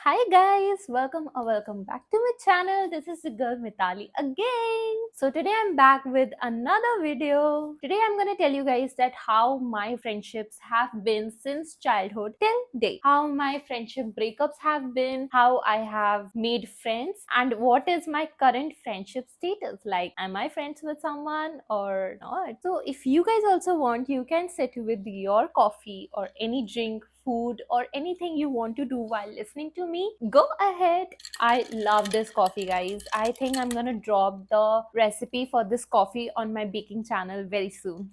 Hi guys, welcome back to my channel. This is the girl Mitali again. So today I'm back with another video. Today I'm gonna tell you guys that how my friendships have been since childhood till date. How my friendship breakups have been, how I have made friends, and what is my current friendship status. Like, am I friends with someone or not? So if you guys also want, you can sit with your coffee or any drink, food, or anything you want to do while listening to me, go ahead. I love this coffee, guys. I think I'm gonna drop the recipe for this coffee on my baking channel very soon.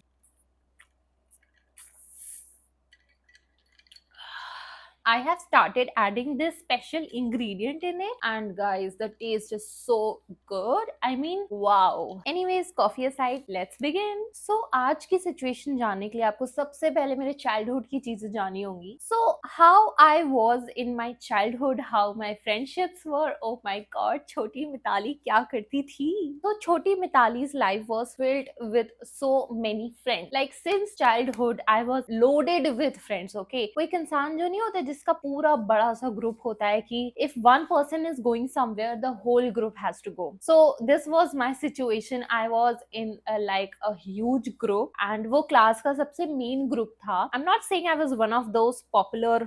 I have started adding this special ingredient in it, and guys, the taste is so good. I mean, wow. Anyways, coffee aside, let's begin. So, आज की situation जानने के लिए आपको सबसे पहले मेरे childhood की चीजें जाननी होंगी. So, how I was in my childhood, how my friendships were. Oh my God, छोटी मिताली क्या करती थी? So, छोटी मिताली's life was filled with so many friends. Like since childhood, I was loaded with friends. Okay, कोई एक इंसान जो नहीं होता जिसका पूरा बड़ा सा ग्रुप होता है कि if one person is going somewhere, the whole group has to go. So this was my situation. I was in like a huge group, and वो क्लास का सबसे मेन ग्रुप था. I'm not saying I was one of those popular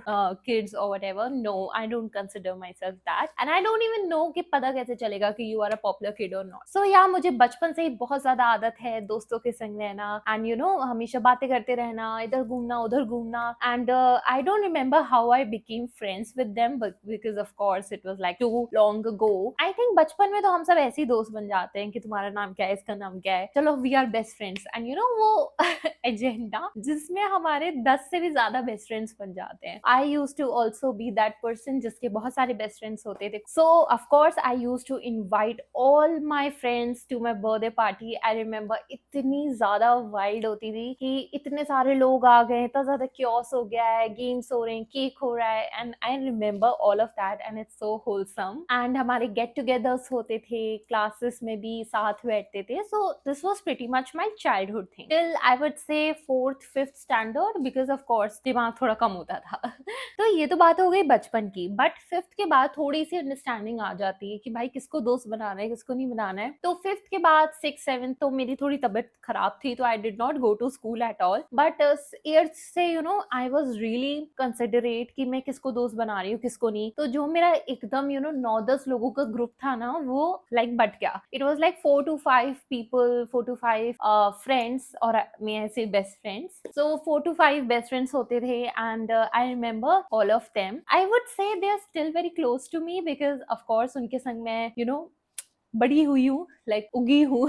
kids or whatever. No, I don't consider myself that, and I don't even know कि पता कैसे चलेगा कि you are a popular kid or not. So yeah, मुझे बचपन से ही बहुत ज्यादा आदत है दोस्तों के संग रहना, and you know, हमेशा बातें करते रहना, इधर घूमना उधर घूमना, and I don't remember how I became friends with them, but because of course it was like too long ago. I think बचपन में तो हम सब ऐसे ही दोस्त बन जाते हैं कि तुम्हारा नाम क्या है, इसका नाम क्या है, चलो we are best friends, and you know वो एजेंडा जिसमें हमारे 10 से भी ज्यादा बेस्ट फ्रेंड्स बन जाते हैं. I used to also be that person जिसके बहुत सारे बेस्ट फ्रेंड्स होते थे. So of course I used to invite all my friends to my birthday party. I remember इतनी ज्यादा वाइल्ड होती थी कि इतने सारे लोग आ गए, इतना ज्यादा क्योस हो गया है, गेम्स हो रहे हैं, केक हो रहा है, and I remember all of that, and it's so wholesome. And हमारे गेट टुगेदर्स होते थे, क्लासेस में भी साथ बैठते थे. सो this was pretty much my childhood thing till I would से 4th 5th standard, because of course दिमाग थोड़ा कम होता था. तो ये तो बात हो गई बचपन की, बट 5th के बाद थोड़ी सी अंडरस्टैंडिंग आ जाती है कि भाई किसको दोस्त बनाना है, किसको नहीं बनाना है. तो 5th के बाद 6th 7th तो मेरी थोड़ी तबीयत खराब थी, तो I did not go to school at all. But 8th से you know I was really considerate कि मैं किसको दोस्त बना रही हूँ, किसको नहीं. तो जो मेरा एकदम यू नो 9-10 लोगों का ग्रुप था ना, वो लाइक बट गया. It was like 4 to 5 people, 4 to 5 friends, और may I say best friends. So 4 to 5 best friends होते थे, and I remember all of them. I would say they are still very close to me because of course उनके संग मैं you know बड़ी हुई हूँ, like उगी हूँ.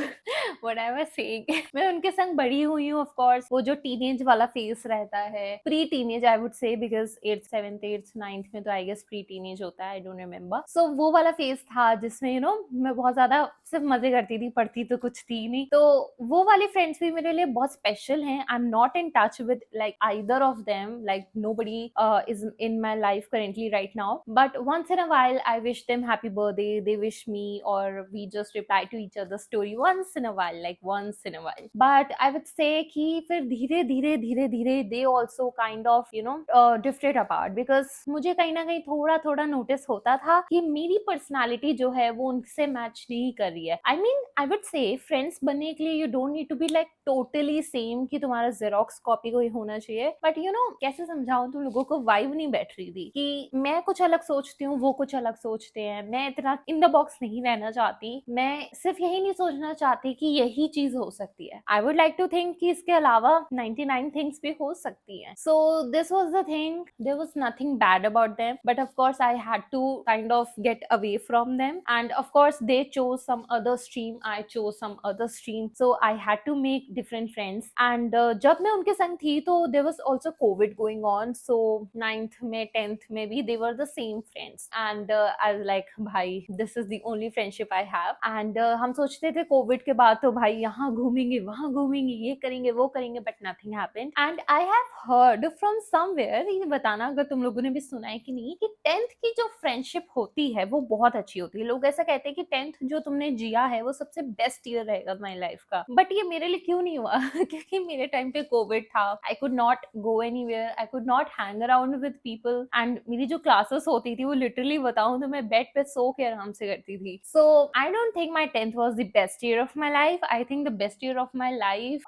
व्हाट आई वाज सेइंग, मैं उनके संग बड़ी हुई हूँ. ऑफ कोर्स वो जो टीनेज वाला फेस रहता है, प्री टीनेज आई वुड से, because 8th 7th 8th 9th में तो आई गेस प्री टीनेज होता है, आई डोंट रिमेम्बर. सो वो वाला फेस था जिसमें यू नो मैं बहुत ज्यादा सिर्फ मजे करती थी, पढ़ती तो कुछ थी नहीं. तो वो वाले फ्रेंड्स भी मेरे लिए बहुत स्पेशल हैं. आई am not in touch with like either of them, like nobody is in my life currently right now, but once in a while I wish them happy birthday, they wish me, or we just reply to each other's story once in a while, like once in a while. But I would say कि फिर धीरे धीरे धीरे धीरे they also kind of you know drifted apart, because मुझे कहीं ना कहीं थोड़ा थोड़ा नोटिस होता था कि मेरी पर्सनालिटी जो है वो उनसे मैच नहीं कर रही है. I mean I would say friends बनने के लिए you don't need to be like totally same कि तुम्हारा जेरोक्स कॉपी कोई होना चाहिए, बट यू नो कैसे समझाऊं, तुम लोगों को वाइब नहीं बैठ रही थी कि मैं कुछ अलग सोचती हूँ, वो कुछ अलग सोचते हैं. मैं इतना इन द बॉक्स नहीं रहना चाहती, मैं सिर्फ यही नहीं सोचना चाहती कि यही चीज हो सकती है. I would like to think कि इसके अलावा 99 थिंग्स भी हो सकती हैं. So this was the thing. There was nothing bad about them, but of course I had to kind of get away from them, and of course they chose some other stream, I chose some other stream. So I had to make different friends. And जब मैं उनके संग थी तो there was also Covid going on. So 9th में 10th में भी they were the same friends, and I was like, bhai, this is the only friendship I have and हम सोचते थे कोविड के बाद तो भाई यहाँ घूमेंगे वहां घूमेंगे ये करेंगे वो करेंगे but nothing happened and I have heard from somewhere, ये बताना अगर तुम लोगों ने भी सुना है कि नहीं, कि 10th की जो फ्रेंडशिप होती है वो बहुत अच्छी होती है। लोग ऐसा कहते हैं कि 10th जो तुमने जिया है वो सबसे बेस्ट ईयर रहेगा माई लाइफ का, बट ये मेरे लिए क्यों नहीं हुआ क्योंकि मेरे टाइम पे कोविड था, I could not go anywhere, I could not hang around with people and मेरी जो क्लासेस होती थी वो लिटरली बताऊं तो मैं बेड पे सो के आराम से करती थी। So I don't think my 10th was the best year of my life. I think the best year of my life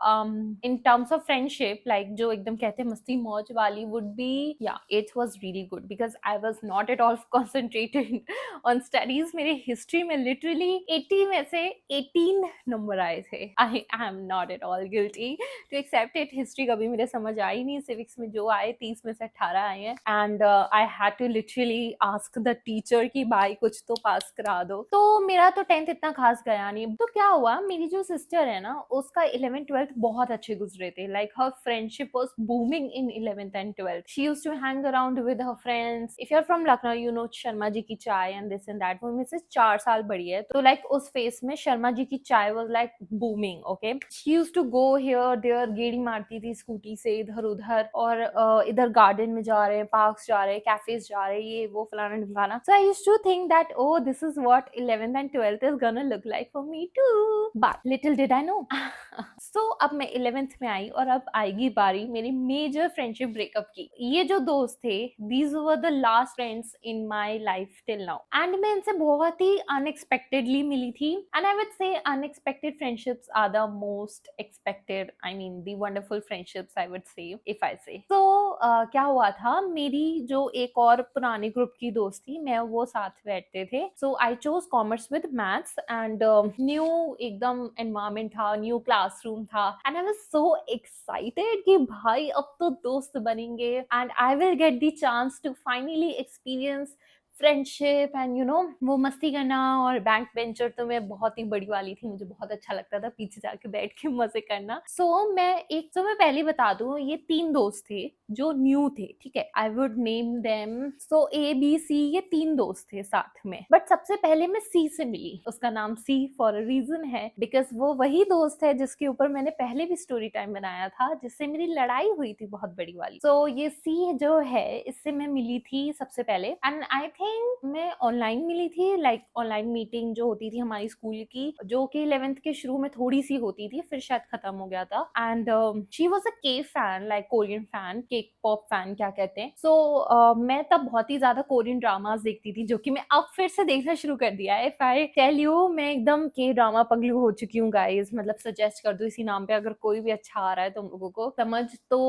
in terms of friendship, like जो एकदम कहते हैं मस्ती मौज वाली, वुड बी या 8th was really good because I was not at all concentrated on studies. मेरे history में लिटरली 80 में से 18 नंबर आए थे। I am not at all guilty to accept it. History कभी मेरे समझ आई नहीं, सिविक्स में जो आए 30 में से 18 आए हैं and I had to literally ask the teacher कि भाई कुछ तो पास करा दो। तो मेरा तो 10th इतना खास गया नहीं। तो क्या हुआ, मेरी जो सिस्टर है ना उसका 11th 12th बहुत अच्छे गुजरे थे, like her friendship was booming in 11th and 12th. She used to hang around with her friends. If you're from Lucknow, you know Sharma ji की चाय and this and that. वो मेरे से 4 साल बड़ी है, तो like उस फेस में शर्मा जी की चाय was like booming, okay? She used to go here there, गेड़ी मारती थी स्कूटी से इधर उधर, और इधर गार्डन में जा रहे हैं, पार्क्स जा रहे हैं, कैफेज जा रहे हैं, ये वो फलाना ढिमकाना. So I used to think that oh this is what 11th and 12th is gonna look like for me too. But little did I know. So अब मैं 11th में आई और अब आएगी बारी मेरी मेजर फ्रेंडशिप ब्रेकअप की. ये जो दोस्त थे, these were the last friends in my life till now. And मैं इनसे बहुत ही unexpectedly मिली थी. And I would say unexpected friendships are the most expected. I mean the wonderful friendships I would say if I say. So क्या हुआ था, मेरी जो एक और पुराने ग्रुप की दोस्त थी, मैं वो साथ बैठते थे. So I chose commerce with maths and new एकदम एनवायरमेंट था, न्यू क्लासरूम था and I was so excited कि भाई अब तो दोस्त बनेंगे and I will get the chance to finally experience friendship and you know वो मस्ती करना. और बैंक बेंचर तो मैं बहुत ही बड़ी वाली थी, मुझे बहुत अच्छा लगता था पीछे जाके बैठ के मजे करना. मैं पहले बता दूं, ये 3 दोस्त थे जो न्यू थे, ठीक है. I would name them, so A B C, ये 3 दोस्त थे साथ में. बट सबसे पहले मैं सी से मिली. उसका नाम सी फॉर अ रीजन है, बिकॉज वो वही दोस्त है जिसके ऊपर मैंने पहले भी स्टोरी टाइम बनाया था, जिससे मेरी लड़ाई हुई थी बहुत बड़ी वाली. सो ये सी जो है, इससे मैं मिली थी सबसे पहले एंड आई थिंक मैं ऑनलाइन मिली थी, लाइक ऑनलाइन मीटिंग जो होती थी हमारी स्कूल की, जो कि 11th के शुरू में थोड़ी सी होती थी, फिर शायद खत्म हो गया था. एंड शी वाज अ के फैन, लाइक कोरियन फैन, के पॉप फैन क्या कहते हैं. सो मैं तब बहुत ही ज्यादा कोरियन ड्रामास देखती थी, जो कि मैं अब फिर से देखना शुरू कर दिया है. इफ आई टेल यू, मैं एकदम के ड्रामा पगलू हो चुकी हूँ गाइस. मतलब सजेस्ट कर दो इसी नाम पे अगर कोई भी अच्छा आ रहा है तुम लोगों को समझ. तो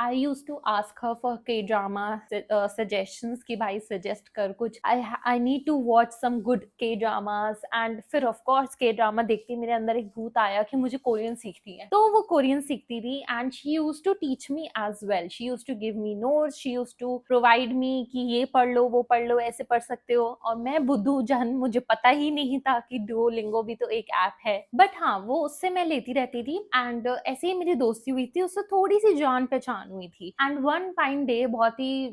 I used to ask her for K drama suggestions कि भाई सजेस्ट कर कुछ. I need to watch some good K dramas. And फिर ऑफ कोर्स के ड्रामा देखते मेरे अंदर एक भूत आया कि मुझे कोरियन सीखती है, तो वो कोरियन सीखती थी. And she used to teach me as well. She used to give me notes, she used to provide me कि ये पढ़ लो वो पढ़ लो, ऐसे पढ़ सकते हो. और मैं बुद्धू जहन, मुझे पता ही नहीं था कि डुओलिंगो भी तो एक ऐप है. बट हाँ, वो उससे मैं लेती रहती थी एंड ऐसे ही मेरी दोस्ती हुई थी, उससे थोड़ी सी जान पहचान हुई थी. एंड वन फाइन डे, बहुत ही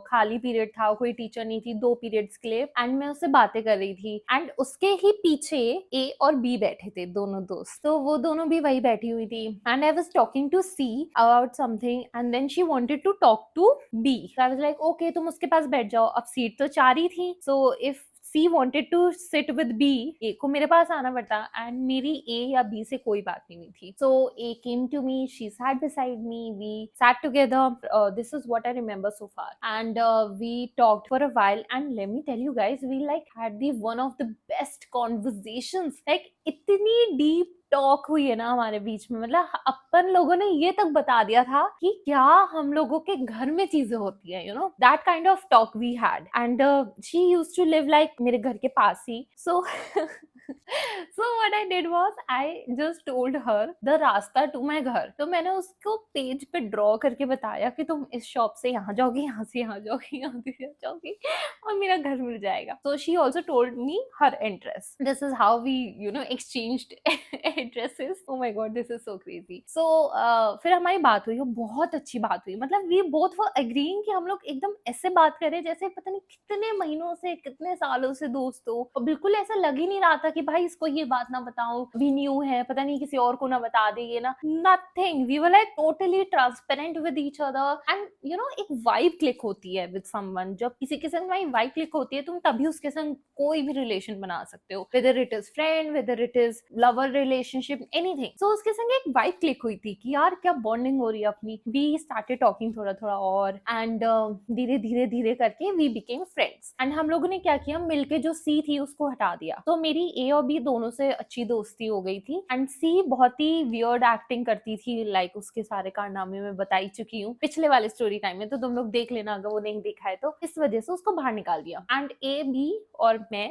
खाली पीरियड था, कोई टीचर नहीं थी 2 पीरियड्स के लिए, एंड मैं उससे बातें कर रही थी एंड उसके ही पीछे ए और बी बैठे थे, दोनों दोस्त. तो वो दोनों भी वही बैठी हुई थी and I was talking to C about something and then she wanted to talk to B. I was like okay तुम उसके पास बैठ जाओ. अब सीट तो 4 ही थी, so if C wanted to sit with B, A को मेरे पास आना पड़ता एंड मेरी A या B से कोई बात नहीं हुई थी. So A came to me, she sat beside me, we sat together. This is what I remember so far. And we talked for a while and let me tell you guys, we like had the one of the best conversations. Like इतनी deep talk हुई है ना हमारे बीच में, मतलब अपन लोगों ने ये तक बता दिया था कि क्या हम लोगों के घर में चीजें होती है, you know that kind of talk we had. And she used to live like मेरे घर के पास ही. सो so what I did was I just told her the रास्ता to my घर. तो मैंने उसको पेज पे ड्रॉ करके बताया कि तुम इस शॉप से यहाँ जाओगी, यहाँ से यहाँ जाओगी, यहाँ से यहाँ जाओगी. और मेरा घर मिल जाएगा. So she also told me her address. This is how we exchanged addresses. Oh my god, this is so crazy. So फिर हमारी बात हुई, बहुत अच्छी बात हुई. मतलब we both were agreeing कि हम लोग एकदम ऐसे बात करें जैसे पता नहीं कितने महीनों से, कितने सालों से दोस्त हो. और बिल्कुल ऐसा लग ही नहीं रहा था कि भाई इसको ये बात ना बताऊं, भी न्यू है, पता नहीं किसी और को ना बता दे ये ना. Nothing. We were like totally transparent with each other. And एक वाइब क्लिक होती है with someone. जब किसी के संग भाई वाइब क्लिक होती है, तुम तभी उसके संग कोई भी रिलेशन बना सकते हो, whether it is friend, whether it is lover relationship, anything. So उसके संग एक वाइब क्लिक हुई थी कि यार क्या बॉन्डिंग हो रही है अपनी. We started talking थोड़ा थोड़ा और and धीरे धीरे धीरे करके we became friends. And हम लोगों ने क्या किया, मिलके जो सी थी उसको हटा दिया. तो मेरी ए और बी दोनों से अच्छी दोस्ती हो गई थी. एंड सी बहुत ही वियर्ड एक्टिंग करती थी, लाइक उसके सारे कारनामे मैं बता ही चुकी हूँ पिछले वाले स्टोरी टाइम में, तो तुम लोग देख लेना अगर वो नहीं देखा है तो. इस वजह से उसको बाहर निकाल दिया. एंड ए बी और मैं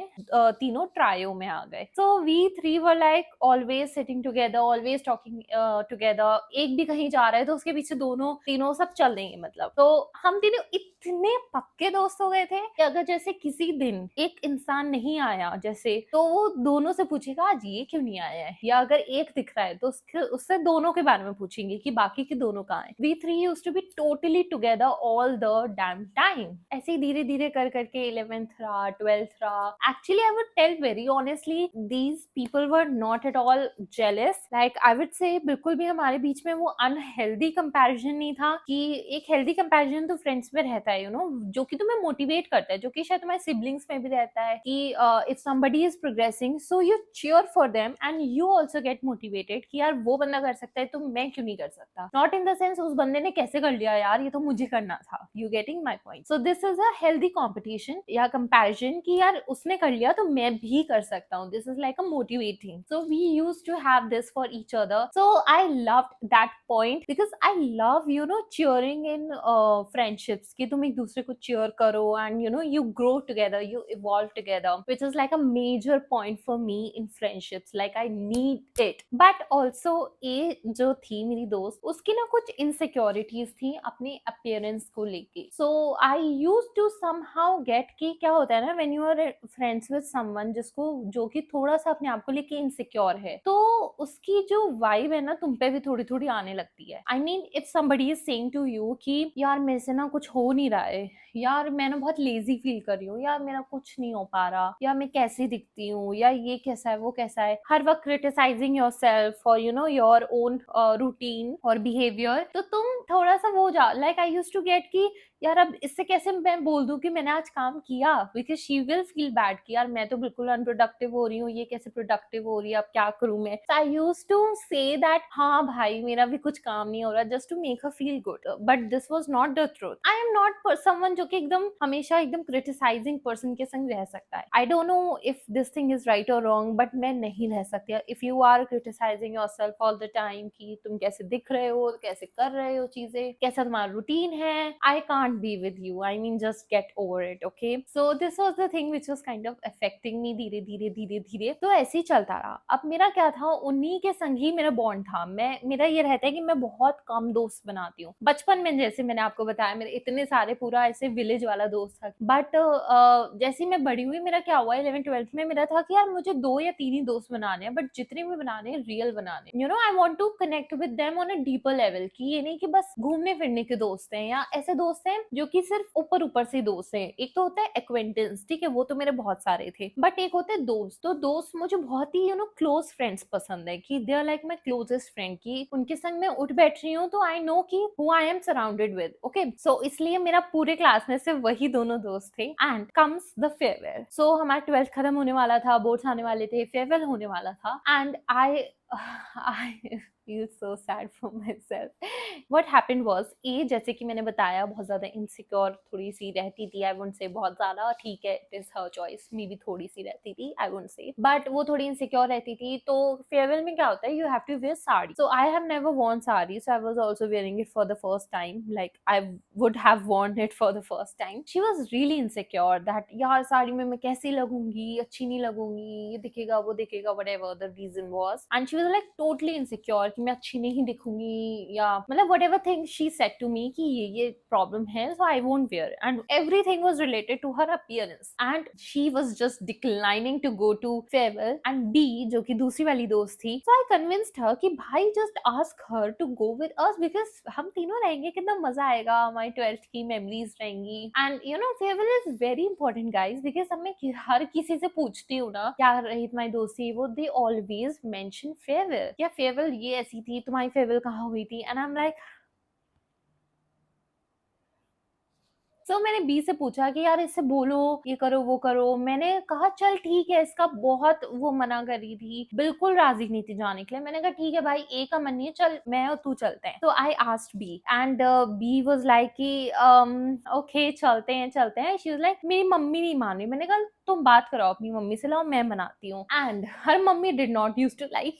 तीनों ट्रायो में आ गए. So we three were like always sitting together, always talking together. एक भी कहीं जा रहा है तो उसके पीछे दोनों तीनों सब चल देंगे. मतलब तो हम तीनों इतने पक्के दोस्त हो गए थे कि अगर जैसे किसी दिन एक इंसान नहीं आया जैसे, तो वो दोनों से पूछेगा आज ये क्यों नहीं आया है, या अगर एक दिख रहा है तो उससे दोनों के बारे में पूछेंगे कि बाकी के दोनों कहाँ हैं. We three used to be totally together all the damn time. ऐसे ही धीरे धीरे कर करके 11th रहा, 12th रहा. Actually I would tell very honestly, these people were not at all jealous. Like I would say बिल्कुल भी हमारे बीच में वो अनहेल्दी कंपैरिजन नहीं था. कि एक हेल्दी कंपैरिजन तो फ्रेंड्स में रहता है जो कि तुम्हें मोटिवेट करता है, जो कि शायद तुम्हारे सिबलिंग्स में भी रहता है कि if somebody is progressing so you cheer for them and you also get motivated कि यार वो बंदा कर सकता है तो मैं क्यों नहीं कर सकता. नॉट इन द सेंस उस बंदे ने कैसे कर लिया यार, ये तो मुझे करना था. You getting my point. So this is a healthy competition या कंपैरिजन कि यार उसने कर लिया तो मैं भी कर सकता हूँ. This is like a motivating. So we used to have this for each other. So I loved that point because I love cheering in friendships कि तुम एक दूसरे को cheer करो and you grow together, you evolve together, which is like a major point for me in friendships. Like I need it. But also ये जो थी मेरी दोस्त, उसकी ना कुछ insecurities थी अपने appearance को लेके. So I used to somehow get कि क्या होता है ना, when you are friends with someone जो कि थोड़ा सा अपने आप को लेके insecure है, तो उसकी जो vibe है ना तुम पे भी थोड़ी थोड़ी आने लगती है. I mean if somebody is saying to you कि यार मेरे से ना कुछ हो नहीं रहा है, यार मैं ना बहुत लेजी फील कर रही हूँ, यार मेरा कुछ नहीं हो पा रहा, या मैं कैसी दिखती हूँ, या ये कैसा है वो कैसा है, हर वक्त क्रिटिसाइजिंग योर सेल्फ और योर ओन रूटीन और बिहेवियर. तो तुम थोड़ा सा वो जा like I use to get कि यार अब इससे कैसे मैं बोल दूं कि मैंने आज काम किया, because she will feel bad कि यार मैं तो बिल्कुल अनप्रोडक्टिव हो रही हूँ, ये कैसे प्रोडक्टिव हो रही है, अब क्या करूं मैं. I use to say that हाँ भाई मेरा भी कुछ काम नहीं हो रहा, just to make her feel good. But this was not the truth. I am not someone जो कि एकदम हमेशा एकदम क्रिटिसाइजिंग पर्सन के संग रह सकता है. I don't know if this thing is right और रॉन्ग, बट मैं नहीं रह सकती. If you are criticising yourself all the time कि तुम कैसे दिख रहे हो, कैसे कर रहे हो चीजें, कैसा तुम्हारा रूटीन है, I can't be with you. I mean just get over it. Okay, so this was the thing which was kind of affecting me धीरे धीरे धीरे धीरे. तो ऐसे ही चलता रहा. अब मेरा क्या था, उन्हीं के संग ही मेरा बॉन्ड था. मेरा ये रहता है कि मैं बहुत कम दोस्त बनाती हूँ. बचपन में जैसे मैंने आपको बताया मेरे इतने सारे पूरा ऐसे विलेज वाला दोस्त था. बट जैसे मैं बड़ी हुई मेरा क्या हुआ 11th-12th में मेरा था कि यार मुझे 2 या 3 ही दोस्त बनाने हैं, बट जितने भी बनाने हैं रियल बनाने. I want to connect with them on a deeper level कि ये नहीं कि बस घूमने फिरने के दोस्त हैं या ऐसे दोस्त हैं जो कि सिर्फ ऊपर ऊपर से दोस्त हैं. एक तो होता है एक्वेंटेंस, ठीक है, वो तो मेरे बहुत सारे थे, बट एक होते हैं दोस्त. तो दोस्त मुझे बहुत ही क्लोज फ्रेंड्स पसंद है कि they are like my closest friend, कि उनके संग मैं उठ बैठ रही हूँ तो आई नो कि who I am surrounded with. Okay, so इसलिए मेरा पूरे क्लास में से वही दोनों दोस्त थे. And comes the farewell. So हमारा 12th खत्म होने वाला था, बोर्ड्स आने वाले थे, फेयरवेल होने वाला था. And I feel so sad for myself. What happened was, जैसे कि मैंने बताया बहुत ज्यादा इनसिक्योर थोड़ी सी रहती थी. आई वुडंट से बहुत ज्यादा, ठीक है, इट इज हर चॉइस. मे भी थोड़ी सी रहती थी, आई वुडंट से, बट वो थोड़ी इनसिक्योर रहती थी. तो फेयरवेल में क्या होता है, you have to wear sari. So I have never worn sari, so I was also wearing it for the first time. Like I would have worn it for the first time. She was really insecure that यार साड़ी में मैं कैसी लगूंगी, अच्छी नहीं लगूंगी, ये दिखेगा वो दिखेगा, whatever the reason was. And she was like totally insecure कि मैं अच्छी नहीं दिखूंगी, या मतलब whatever thing she said to me कि ये प्रॉब्लम है, so I won't wear, and everything was related to her appearance, and she was just declining to go to farewell. And B, जो कि दूसरी वाली दोस्त थी, सो आई कन्विंस्ड हर कि भाई just ask her to go with us, because हम तीनों रहेंगे, कितना मजा आएगा, हमारी 12th की मेमोरीज रहेंगी। And you no farewell is very important guys, because अब मैं हर किसी से पूछती हूँ ना क्या रही तुम्हारी दोस्ती, वो दे ऑलवेज मेंशन फेयरवेल, क्या फेयरवेल ये ऐसी थी, तुम्हारी फेयरवेल कहाँ हुई थी, एंड आई एम लाइक मैंने बी से पूछा कि यार इससे बोलो, ये करो वो करो। मैंने कहा चल ठीक है, इसका बहुत वो मना करी थी, बिल्कुल राजी नहीं थी जाने के लिए। मैंने कहा ठीक है भाई, ए का मन नहीं है, चल मैं और तू चलते हैं। तो I asked B, and B was like कि ओके चलते हैं चलते हैं। शी वाज लाइक मेरी मम्मी नहीं मान रही। मैंने कहा तुम बात करो अपनी मम्मी से, लाओ मैं मनाती हूँ। And her mummy did not use to like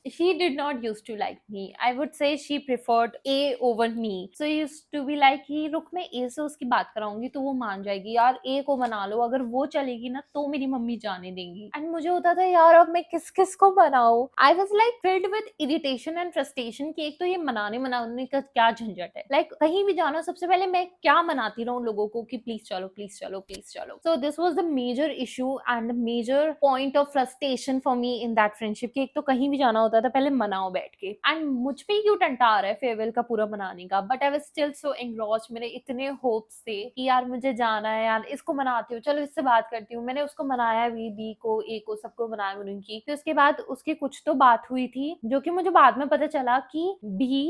she did not used to like me. I would say she preferred A over me. So used to be like कि रुक मैं A से उसकी बात कराऊंगी तो वो मान जाएगी, यार A को मना लो, अगर वो चलेगी ना तो मेरी मम्मी जाने देंगी। एंड मुझे होता था यार अब मैं किस किस को मनाऊं। I was like filled with irritation and frustration कि एक तो ये मनाने का क्या झंझट है, लाइक कहीं भी जाना सबसे पहले मैं क्या मनाती रहूं लोगों को कि प्लीज चलो प्लीज चलो प्लीज चलो। So this was the major issue and major point of frustration for me in that friendship कि एक तो कहीं भी जाना होता था पहले मनाओ बैठ के, एंड मुझ पे क्यों टंटा आ रहा है फेयरवेल का पूरा मनाने का। But I was still so engrossed, मेरे इतने होप्स थे कि यार मुझे जाना है, यार इसको मनाती हूँ, चलो इससे बात करती हूँ। मैंने उसको मनाया भी, बी को, ए को, सबको मनाया उनकी। फिर उसके बाद उसकी कुछ तो बात हुई थी जो कि मुझे बाद में पता चला कि बी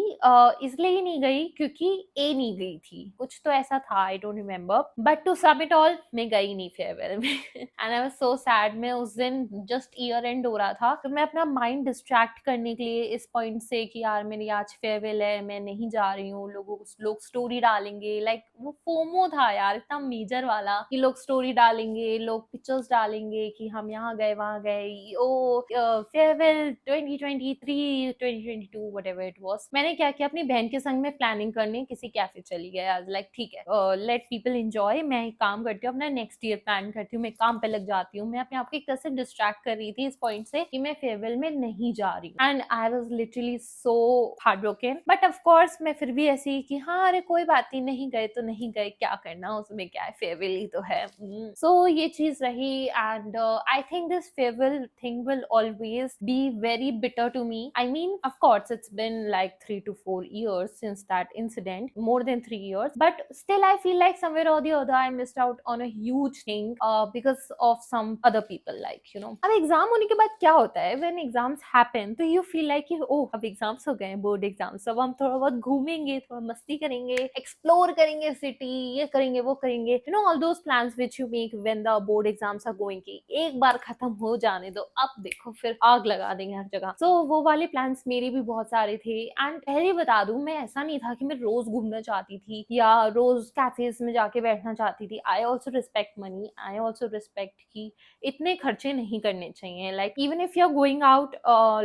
इसलिए ही नहीं गई क्योंकि ए नहीं गई थी, कुछ तो ऐसा था, I don't remember. But to sum it all मैं गई नहीं फेयरवेल में and I was so sad. मैं उस दिन जस्ट ईयर एंड हो रहा था, तो मैं अपना माइंड डिस्ट्रैक्ट करने के लिए इस पॉइंट से कि यार मेरी आज फेयरवेल है, मैं नहीं जा रही हूँ, लोग स्टोरी डालेंगे, लाइक वो फोमो था यार इतना मेजर वाला कि लोग स्टोरी डालेंगे, लोग पिक्चर्स डालेंगे कि हम यहाँ गए वहां गए, ओ फेयरवेल 2023 2022 व्हाटएवर इट वाज। मैंने क्या किया, अपनी बहन के संग में प्लानिंग करने किसी कैफे चली गई। आज लाइक ठीक है लेट पीपल एंजॉय, मैं एक काम करती हूँ, अपना नेक्स्ट ईयर प्लान करती हूँ, मैं काम पे लग जाती हूँ। मैं अपने आप को एक तरह से डिस्ट्रैक्ट कर रही थी इस पॉइंट से कि मैं फेयरवेल में नहीं जा रही हूँ, and I was literally so heart broken. But of course मैं फिर भी ऐसी कि हाँ अरे कोई बात नहीं गए तो नहीं गए, क्या करना उसमें, क्या है, फेयरवेल ही तो है। सो ये चीज रही, and I think this farewell thing will always be very bitter to me. I mean, of course, it's been like 3 to 4 years since that incident, more than 3 years, but still I feel like somewhere or the other I missed out on a huge thing because of some other people, like you know. अब exam होने के बाद क्या होता है, when exams happen तो you feel like कि oh अब एग्जाम्स हो गए, बोर्ड एग्जाम्स, अब हम थोड़ा बहुत घूमेंगे, थोड़ा मस्ती करेंगे, एक्सप्लोर करेंगे सिटी, ये करेंगे वो करेंगे, you know, all those plans which you make when the board exams are going कि एक बार खत्म हो जाने दो, अब देखो फिर आग लगा देंगे हर जगह। तो वो वाले प्लान्स मेरे भी बहुत सारे थे। एंड पहले बता दूं, मैं ऐसा नहीं था कि मैं रोज घूमना चाहती थी या रोज कैफेज में जाके बैठना चाहती थी। I also respect money, I also respect कि इतने खर्चे नहीं करने चाहिए। Like even if you are going out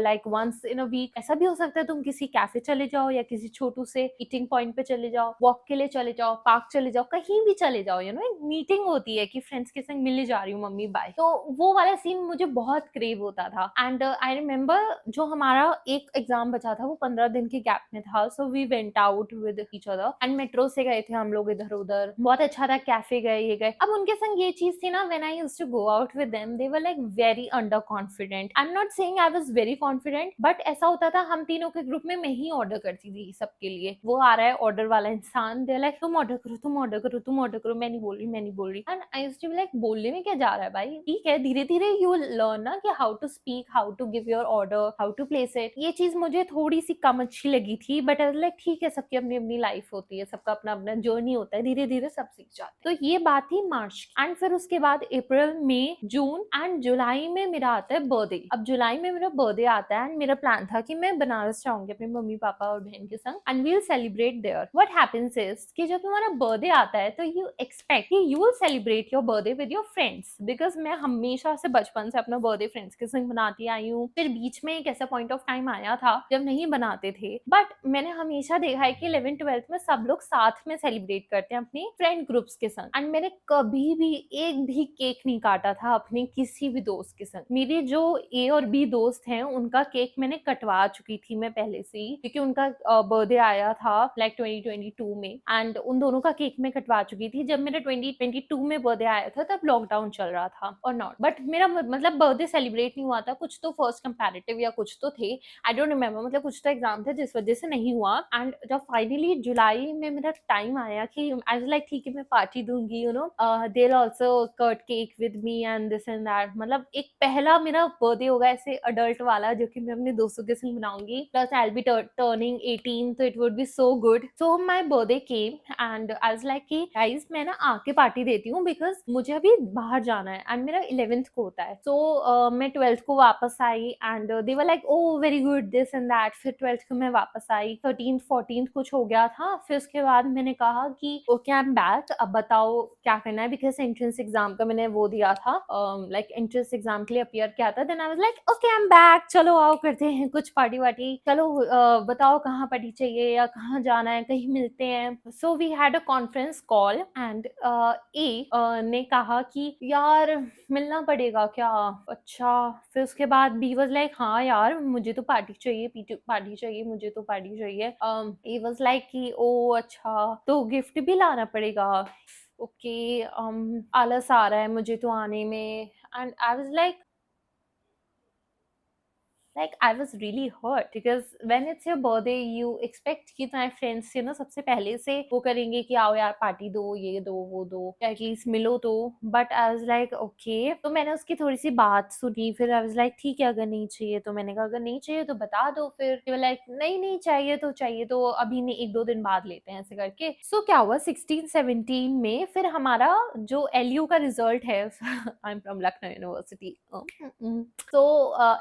like once in a week, ऐसा भी हो सकता है तुम किसी कैफे चले जाओ या किसी छोटू से ईटिंग पॉइंट पे चले जाओ, वॉक के लिए चले जाओ, पार्क चले जाओ, कहीं भी चले जाओ, यू नो, एक मीटिंग होती है कि फ्रेंड्स के संग मिलने जा रही हूँ मम्मी बाय। तो वो वाला सीन मुझे बहुत क्रेव होता था। एंड आई रिमेम्बर जो हमारा एक एग्जाम बचा था वो 15 दिन के गैप में था, so we went out with each other and metro से गए थे हम लोग इधर उधर, बहुत अच्छा था, कैफे गए, ये गए। अब उनके संग ये चीज थी ना, when I used to go out with them they were like very under confident. I am not saying I was very confident, but ऐसा होता था हम तीनों के ग्रुप में मैं ही ऑर्डर करती थी सबके लिए। वो आ रहा है ऑर्डर वाला इंसान, दे लाइक तुम ऑर्डर करो तुम ऑर्डर करो तुम ऑर्डर करो, मैं नहीं बोल रही मैं नहीं बोल रही। And I used to be like बोलने में क्या जा रहा है भाई, ठीक है धीरे धीरे यू लर्न ना कि how to speak, how to give your order, how to place it. ये चीज मुझे थोड़ी सी कम अच्छी लगी थी, बट लाइक ठीक है, सबकी अपनी अपनी लाइफ होती है, सबका अपना अपना जर्नी होता है, धीरे धीरे सब सीख जाते हैं। तो ये बात थी मार्च। एंड फिर उसके बाद अप्रैल, मई, जून एंड जुलाई में मेरा आता है बर्थडे। अब जुलाई में मेरा बर्थडे आता है एंड मेरा प्लान था कि मैं बनारस जाऊंगी अपने मम्मी पापा और बहन के संग and we will celebrate there. What happens is कि जब तुम्हारा बर्थडे आता है तो यू एक्सपेक्ट कि you will celebrate your birthday with your friends, because मैं हमेशा से बचपन से अपना बर्थडे फ्रेंड्स के संग बनाती आई हूँ। फिर बीच में एक ऐसा पॉइंट ऑफ टाइम आया था जब नहीं बनाते थे, बट मैंने हमेशा देखा है कि 11th-12th में सब लोग साथ में सेलिब्रेट करते हैं अपने फ्रेंड ग्रुप्स के संग। एंड मैंने कभी भी एक भी केक नहीं काटा था अपने किसी भी दोस्त के संग। मेरे जो ए और बी दोस्त हैं उनका उनका केक मैंने कटवा चुकी थी मैं पहले से ही, क्योंकि उनका बर्थडे आया था लाइक 2022 में, एंड उन दोनों का केक मैं कटवा चुकी थी। जब मेरा 2022 में बर्थडे आया था तब लॉकडाउन चल रहा था और नॉट, बट मेरा मतलब बर्थडे सेलिब्रेट नहीं हुआ था। कुछ तो फर्स्ट कंपैरेटिव या कुछ तो थे, आई डोंट रिमेम्बर, मतलब कुछ तो एग्जाम थे जिस वजह से नहीं हुआ। एंड जब फाइनली जुलाई में मेरा टाइम आया कि आई वाज लाइक ठीक है मैं पार्टी दूंगी, you know they will also cut cake with me and this and that, मतलब एक पहला मेरा बर्थडे होगा ऐसे अडल्ट वाला जो कि मैं अपने दोस्तों के संग मनाऊंगी, plus I will be turning 18, तो it would be so good. So my birthday came and I was like कि गाइस मैं ना आके पार्टी देती हूँ बिकॉज मुझे अभी बाहर जाना है एंड मेरा 11th को होता है। सो मैं 12th को वापस आई and they were like oh very good this and that. फिर 12th को मैं वापस आई, 13th 14th कुछ हो गया था। फिर उसके बाद मैंने कहा कि ओके आई एम बैक, अब बताओ क्या करना है, बिकॉज एंट्रेंस एग्जाम का मैंने वो दिया था, लाइक एंट्रेंस एग्जाम के लिए अपियर किया था। Then I was like okay I am back, चलो आओ करते हैं कुछ पार्टी वार्टी, चलो बताओ कहाँ पार्टी चाहिए या कहाँ जाना है, कहीं मिलते हैं। So we had a conference call and A ने कहा कि यार मिलना पड़ेगा क्या। अच्छा, फिर उसके बाद बी वाज लाइक हाँ यार मुझे तो पार्टी चाहिए, पार्टी चाहिए, मुझे तो पार्टी चाहिए। ए वाज लाइक कि ओ अच्छा तो गिफ्ट भी लाना पड़ेगा। ओके आलस आ रहा है मुझे तो आने में। And I was like I was really hurt because when it's your birthday you expect कि तुम्हारे फ्रेंड्स से ना सबसे पहले से वो करेंगे कि आओ यार पार्टी दो, ये दो वो दो, एटलीस्ट मिलो तो। But I was like okay, तो मैंने उसकी थोड़ी सी बात सुनी। फिर आई वाज लाइक ठीक है अगर नहीं चाहिए तो, मैंने कहा अगर नहीं चाहिए तो बता दो। फिर लाइक नहीं नहीं चाहिए तो अभी नहीं, 1-2 दिन बाद लेते हैं ऐसे करके। सो क्या हुआ 16-17 में फिर हमारा जो एलयू का रिजल्ट है I am from Lucknow university, तो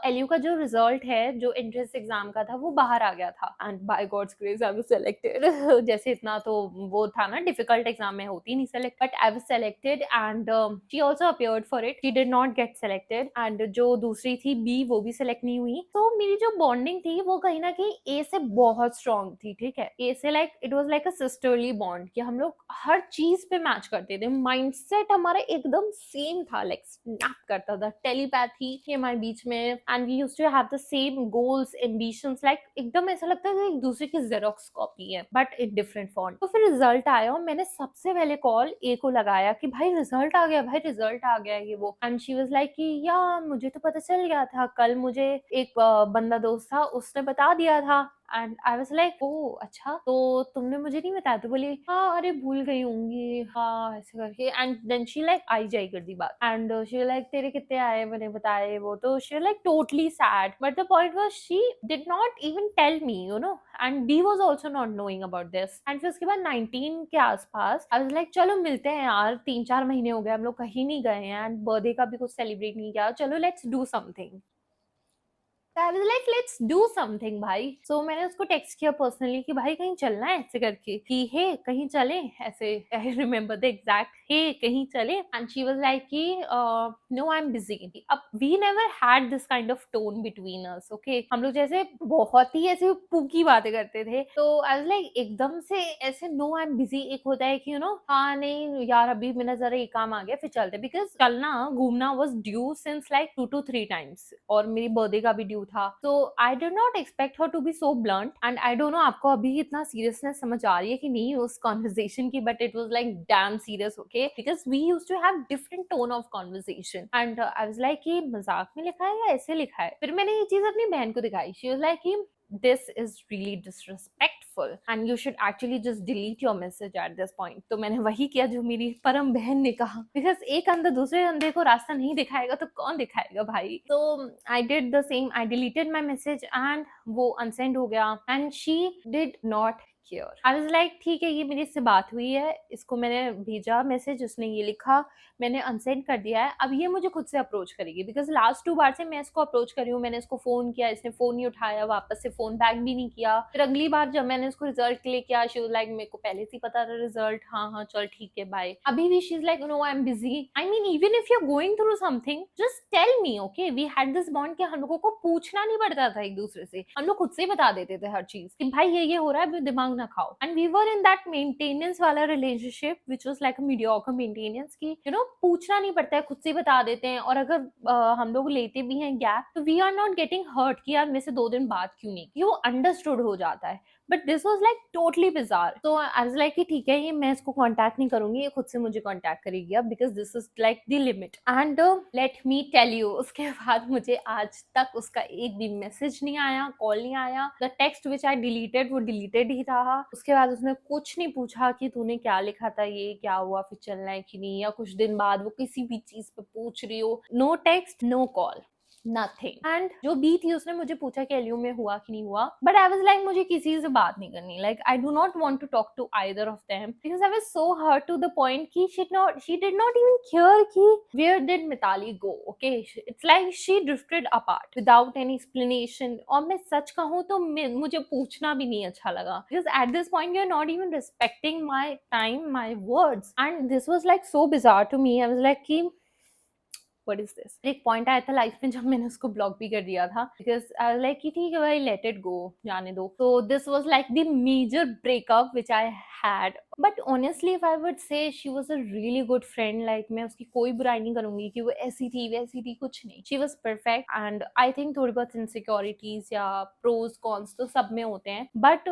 एलयू का जो रिजल्ट है जो एंट्रेंस एग्जाम का था वो बाहर आ गया था and by God's grace I was selected. जैसे इतना तो वो था ना डिफिकल्ट एग्जाम में होती नहीं select, but I was selected and she also appeared for it, she did not get selected. And जो दूसरी थी बी वो भी सिलेक्ट नहीं हुई। तो मेरी जो बॉन्डिंग थी वो कहीं ना कहीं ए से बहुत स्ट्रॉन्ग थी, ठीक है। ए से like it was like a sisterly bond कि हम लोग हर चीज पे मैच करते थे, माइंडसेट हमारा एकदम सेम था, लाइक स्नैप करता था, टेलीपैथी थी हमारे बीच में। And we used to have the same goals ambitions, like एकदम ऐसा लगता है एक दूसरे की जेरोक्स कॉपी है बट इन डिफरेंट फॉन्ट। तो फिर रिजल्ट आया और मैंने सबसे पहले कॉल ए को लगाया कि भाई रिजल्ट आ गया, भाई रिजल्ट आ गया ये वो। एंड शी वाज लाइक कि या मुझे तो पता चल गया था, कल मुझे एक बंदा दोस्त था उसने बता दिया था। And I was like oh अच्छा तो तुमने मुझे नहीं बताया। तो बोली हाँ अरे भूल गई होंगी, हाँ ऐसे करके। एंड देन शी लाइक आई जाई कर दी बात एंड शी लाइक तेरे कितने आए, मैंने बताए वो। तो she like totally sad, but the point was she did not even tell me, you know, and B was also not knowing about this. And फिर उसके बाद 19 के आसपास आई वाज लाइक चलो मिलते हैं यार, 3-4 महीने हो गए हम लोग कहीं नहीं गए हैं एंड बर्थडे का भी कुछ सेलिब्रेट नहीं किया, चलो let's do something. I was like let's do something भाई। सो मैंने उसको टेक्स्ट किया पर्सनली कि भाई कहीं चलना है ऐसे करके, कि हे कहीं चले ऐसे, I remember the exact hey कहीं चले। एंड शी वाज लाइक कि नो आई एम बिजी। अब we never had this kind of tone between us, okay. हम लोग जैसे बहुत ही ऐसे पूकी बातें करते थे। तो आई वाज लाइक एकदम से ऐसे नो आई एम बिजी एक होता है कि यू नो हाँ नहीं यार अभी मेरा जरा ये काम आ गया फिर चलते, बिकॉज चलना घूमना was due since like 2 to 3 times और मेरी बर्थडे का भी ड्यू था। तो I did not expect her to be so blunt. And I don't know आपको अभी इतना सीरियसनेस समझ आ रही है कि नहीं उस कॉन्वर्सेशन की, but it was like damn serious, okay, because we used to have different tone of conversation. And I was like कि मजाक में लिखा है या ऐसे लिखा है। फिर मैंने ये चीज अपनी बहन को दिखाई, शी वाज लाइक कि this is really disrespectful and you should actually just delete your message at this point। तो मैंने वही किया जो मेरी परम बहन ने कहा, बिकॉज एक अंधा दूसरे अंधे को रास्ता नहीं दिखाएगा तो कौन दिखाएगा भाई। तो I did the same, I deleted my message and वो अनसेंड हो गया and she did not care. I was like ठीक है ये मेरी इससे बात हुई है, इसको मैंने भेजा मैसेज, उसने ये लिखा, मैंने अनसेंड कर दिया है, अब ये मुझे खुद से अप्रोच करेगी। बिकॉज लास्ट 2 बार से मैं इसको अप्रोच कर रही हूँ, मैंने इसको फोन किया, इसने फोन नहीं उठाया, वापस से फोन बैक भी नहीं किया। फिर अगली बार जब मैंने इसको रिजल्ट के लिए किया, शी वाज लाइक मेरे को पहले से ही पता था रिजल्ट, हाँ हाँ चल ठीक है बाय। अभी भी she is like no I am busy. I mean even if you are going through something just tell me, okay. We had this bond कि हम लोगों को पूछना नहीं पड़ता था एक दूसरे से, हम लोग खुद से ही बता देते थे हर चीज कि भाई ये हो रहा है, दिमाग ना खाओ। And we were in that maintenance वाला relationship which was like a mediocre maintenance की पूछना नहीं पड़ता है, खुद से बता देते हैं। और अगर हम लोग लेते भी हैं गैप तो we are not getting hurt कि यार मेरे से 2 दिन बात क्यों नहीं की, वो अंडरस्टूड हो जाता है। But this was like totally bizarre. तो आई वाज लाइक कि ठीक है, ये मैं इसको कांटेक्ट नहीं करूंगी, ये खुद से मुझे कांटेक्ट करेगी अब, because this is like the limit. And let me tell you, उसके बाद मुझे आज तक उसका एक भी मैसेज नहीं आया, कॉल नहीं आया। The text which I deleted वो डिलीटेड ही रहा। उसके बाद उसने कुछ नहीं पूछा कि तूने क्या लिखा था, ये क्या हुआ, फिर चलना है कि नहीं, या कुछ दिन बाद वो किसी भी चीज पे पूछ रही हो। No text, no call, nothing. And जो बी थी उसने मुझे पूछा कि एलयू में हुआ कि नहीं हुआ, बट आई वाज लाइक मुझे किसी से बात नहीं करनी। Like I do not want to talk to either of them because I was so hurt to the point कि she did not even care कि where did Mitali go. Okay, it's like she drifted apart without any explanation. और मैं सच कहूँ तो मुझे पूछना भी नहीं अच्छा लगा, because at this point you are not even respecting my time, my words. And this was like so bizarre to me. I was like कि व्हाट इज दिस। एक पॉइंट आया था लाइफ में जब मैंने उसको ब्लॉक भी कर दिया था, बिकॉज आई वाज लाइक कि ठीक है भाई, लेट इट गो, जाने दो। तो this was like the major breakup which I had. But honestly if I would say she was a really good friend. Like मैं उसकी कोई बुराई नहीं करूंगी कि वो ऐसी थी वैसी थी, कुछ नहीं। She was perfect. And I think थोड़ी बहुत इनसिक्योरिटीज या प्रोज कॉन्स तो सब में होते हैं, but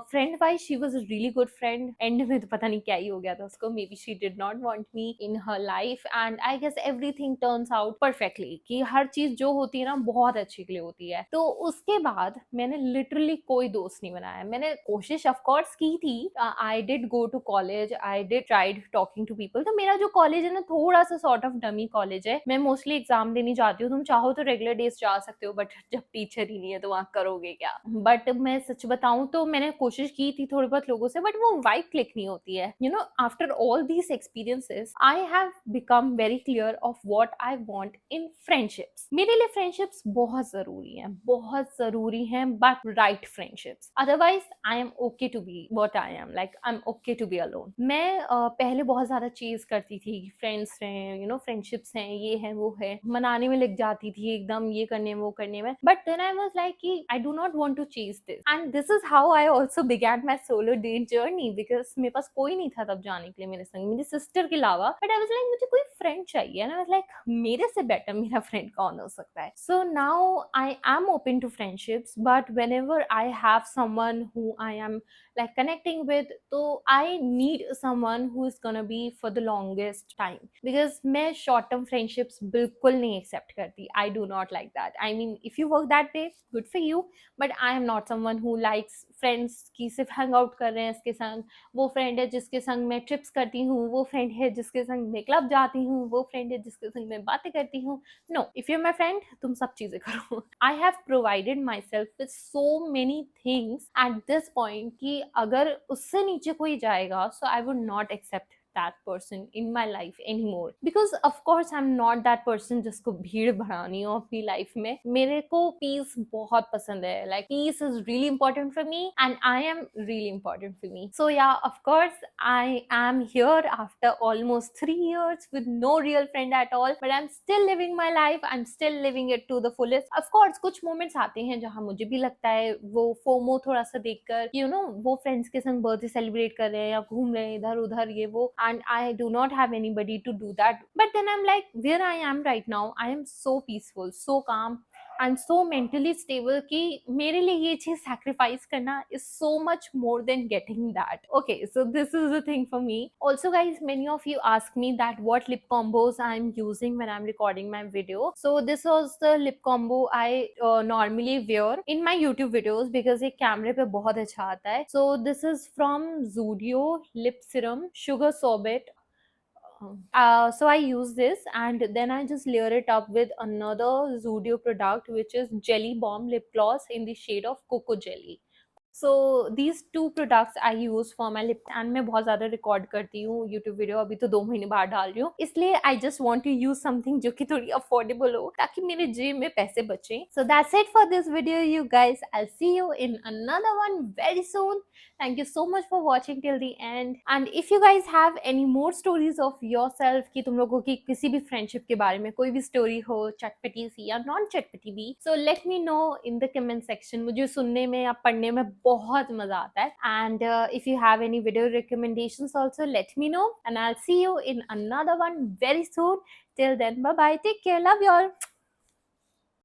friend wise she was a really good friend. And में तो पता नहीं क्या ही हो गया था उसको, maybe she did not want me in her life. And I guess everything turns out perfectly, कि हर चीज जो होती है ना बहुत अच्छे के लिए होती है। तो उसके बाद मैंने लिटरली कोई दोस्त नहीं बनाया। मैंने कोशिश ऑफ कोर्स की थी, I did go to college, I did tried talking to people. तो मेरा जो कॉलेज है ना थोड़ा सा सॉर्ट ऑफ डमी कॉलेज है। मैं मोस्टली एग्जाम देने जाती हूँ, तुम चाहो तो रेगुलर डेज जा सकते हो, बट जब टीचर ही नहीं है तो वहां करोगे क्या। बट मैं सच बताऊं तो मैंने कोशिश की थी थोड़े बहुत लोगों से, बट वो वाइब क्लिक नहीं होती है। After all these experiences I have become very clear of what I want in friendships. मेरे लिए फ्रेंडशिप्स बहुत जरूरी हैं, बहुत जरूरी हैं, but right friendships. Otherwise I am okay to be what I am, like I am okay to be alone. मैं पहले बहुत ज्यादा चीज करती थी, फ्रेंड्स हैं, फ्रेंडशिप्स हैं, ये है वो है, मनाने में लग जाती थी एकदम, ये करने में वो करने में। But then I was like कि I do not want to chase this. And this is how I also began my solo date journey, because मेरे पास कोई नहीं था तब जाने के लिए मेरे संग, मेरी सिस्टर के अलावा। बट आई वाज लाइक मुझे कोई फ्रेंड चाहिए। एंड आई वाज लाइक मेरे से बेटर मेरा फ्रेंड कौन हो सकता है। So now I am open to friendships, but whenever I have someone who I am like connecting with, तो I need someone who is gonna be for the longest time, because मैं short term friendships बिल्कुल नहीं accept करती। I do not like that. I mean, if you work that way, good for you, but I am not someone who likes friends की सिर्फ hang out कर रहे हैं इसके संग, वो फ्रेंड है जिसके संग मैं ट्रिप्स करती हूँ, वो फ्रेंड है जिसके संग मैं क्लब जाती हूँ, वो फ्रेंड है जिसके संग मैं बातें करती हूँ। No, if you are my friend तुम सब चीजें करो। I have provided myself with so many things at this point कि अगर उससे नीचे कोई जाएगा, so I would not accept that person in my life anymore, because of course I'm not that person जिसको भीड़ बढ़ानी हो अपनी लाइफ में। मेरे को पीस बहुत पसंद है, like peace is really important for me and I am really important for me. So yeah, of course I am here after almost 3 years with no real friend at all, but I'm still living my life, I'm still living it to the fullest. Of course कुछ moments आते हैं जहाँ मुझे भी लगता है वो FOMO थोड़ा सा देखकर, वो फ्रेंड्स के संग बर्थडे सेलिब्रेट कर रहे हैं या घूम रहे हैं इधर उधर ये वो, and I do not have anybody to do that. But then I'm like, where I am right now, I am so peaceful, so calm and so mentally stable कि मेरे लिए ये चीज sacrifice करना is so much more than getting that. Okay, so this is the thing for me. Also guys, many of you ask me that what lip combos I'm using when I'm recording my video. So this was the lip combo I normally wear in my YouTube videos because ये कैमरे पे बहुत अच्छा आता है. So this is from Zudio Lip Serum Sugar Sorbet. So I use this and then I just layer it up with another Zudio product which is Jelly Bomb Lip Gloss in the shade of Cocoa Jelly. So these two products I use for my lip and मैं बहुत ज़्यादा record करती हूँ YouTube video, अभी तो 2 महीने बाद डाल रही हूँ, इसलिए I just want to use something जो कि थोड़ी अफोर्डेबल हो ताकि मेरे जेब में पैसे बचें. So that's it for this video you guys. I'll see you in another one very soon. Thank you so much for watching till the end. And if you guys have any more stories of yourself कि तुम लोगों की किसी भी friendship के बारे में कोई भी स्टोरी हो, चटपटी सी या नॉन चटपटी भी, so let me know in the comment section. मुझे सुनने में या पढ़ने में बहुत मजा आता है. And if you have any video recommendations also, let me know, and I'll see you in another one very soon. Till then, bye bye, take care, love you all.